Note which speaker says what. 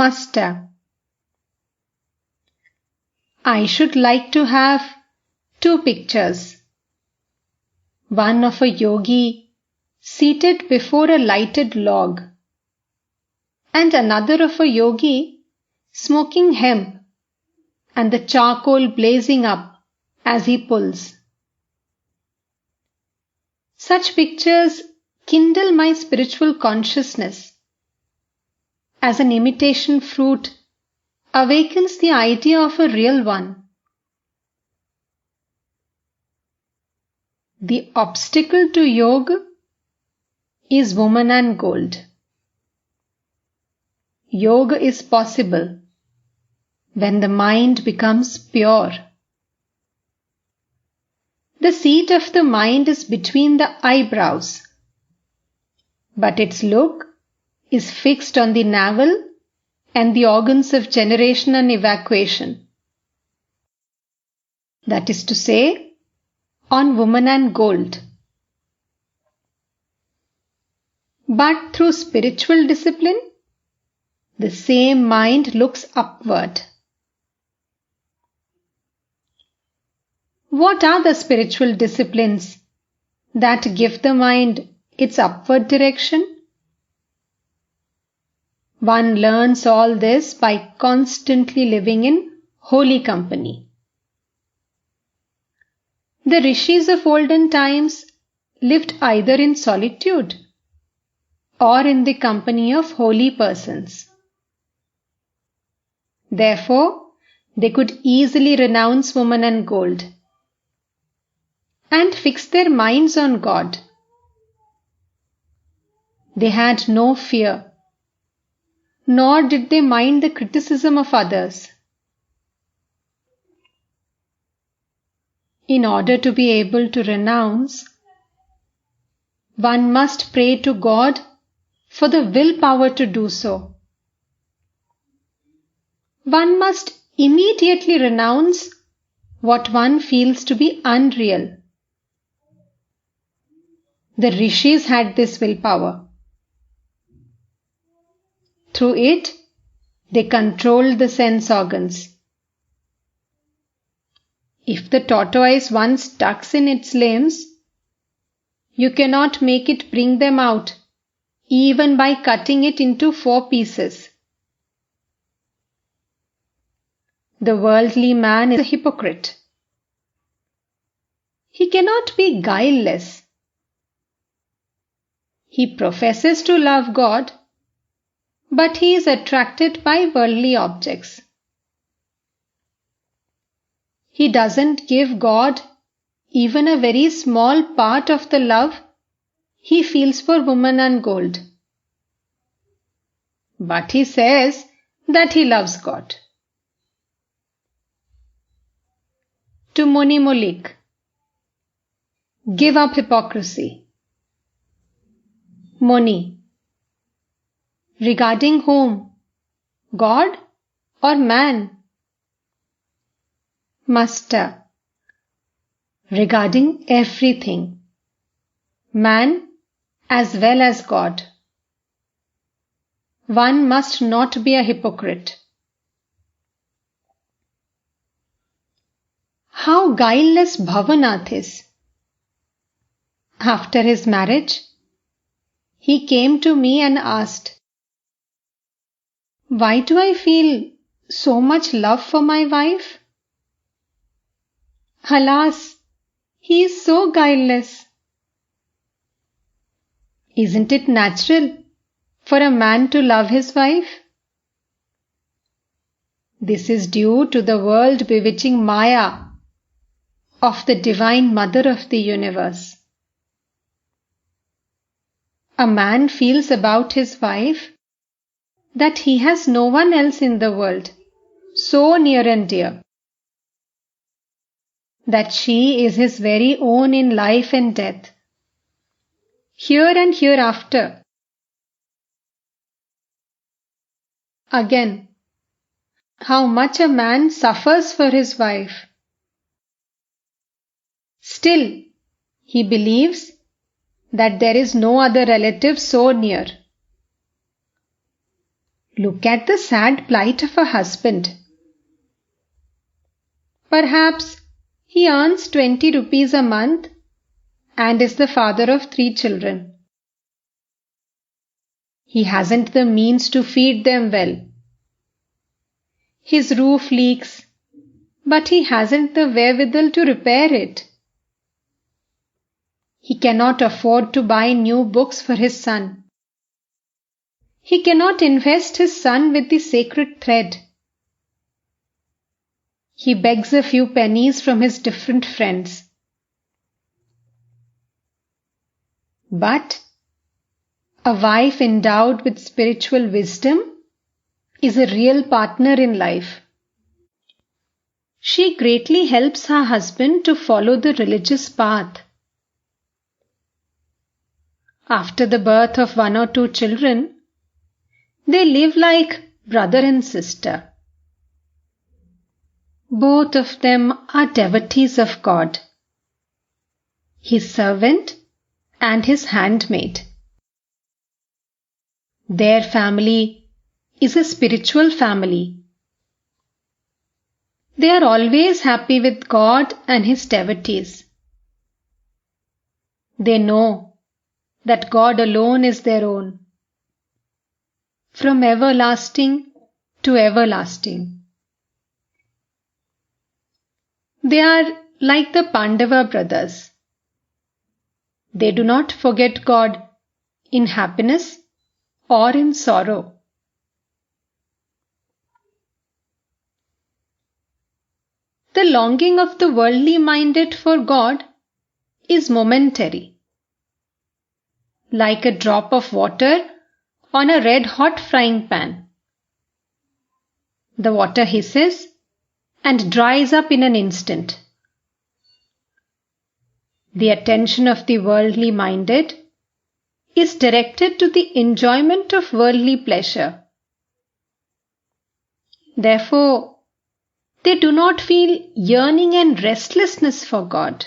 Speaker 1: Must have. I should like to have 2 pictures. One of a yogi seated before a lighted log, and another of a yogi smoking hemp and the charcoal blazing up as he pulls. Such pictures kindle my spiritual consciousness. As an imitation fruit awakens the idea of a real one. The obstacle to yoga is woman and gold. Yoga is possible when the mind becomes pure. The seat of the mind is between the eyebrows, but its look is fixed on the navel and the organs of generation and evacuation. That is to say, on woman and gold. But through spiritual discipline, the same mind looks upward. What are the spiritual disciplines that give the mind its upward direction? One learns all this by constantly living in holy company. The rishis of olden times lived either in solitude or in the company of holy persons. Therefore, they could easily renounce woman and gold and fix their minds on God. They had no fear, nor did they mind the criticism of others. In order to be able to renounce, one must pray to God for the willpower to do so. One must immediately renounce what one feels to be unreal. The rishis had this willpower. Through it, they controlled the sense organs. If the tortoise once tucks in its limbs, you cannot make it bring them out, even by cutting it into 4 pieces. The worldly man is a hypocrite. He cannot be guileless. He professes to love God, but he is attracted by worldly objects. He doesn't give God even a very small part of the love he feels for woman and gold. But he says that he loves God. To Moni Malik, give up hypocrisy. Moni, regarding whom? God or man? Master, regarding everything, man as well as God. One must not be a hypocrite. How guileless Bhavanath is. After his marriage, he came to me and asked, "Why do I feel so much love for my wife? Alas, he is so guileless." Isn't it natural for a man to love his wife? This is due to the world bewitching Maya of the Divine Mother of the universe. A man feels about his wife that he has no one else in the world so near and dear, that she is his very own in life and death, here and hereafter. Again, how much a man suffers for his wife. Still, he believes that there is no other relative so near. Look at the sad plight of a husband. Perhaps he earns 20 rupees a month and is the father of 3 children. He hasn't the means to feed them well. His roof leaks, but he hasn't the wherewithal to repair it. He cannot afford to buy new books for his son. He cannot invest his son with the sacred thread. He begs a few pennies from his different friends. But a wife endowed with spiritual wisdom is a real partner in life. She greatly helps her husband to follow the religious path. After the birth of 1 or 2 children, they live like brother and sister. Both of them are devotees of God, His servant and His handmaid. Their family is a spiritual family. They are always happy with God and His devotees. They know that God alone is their own, from everlasting to everlasting. They are like the Pandava brothers. They do not forget God in happiness or in sorrow. The longing of the worldly minded for God is momentary, like a drop of water on a red-hot frying pan. The water hisses and dries up in an instant. The attention of the worldly minded is directed to the enjoyment of worldly pleasure. Therefore, they do not feel yearning and restlessness for God.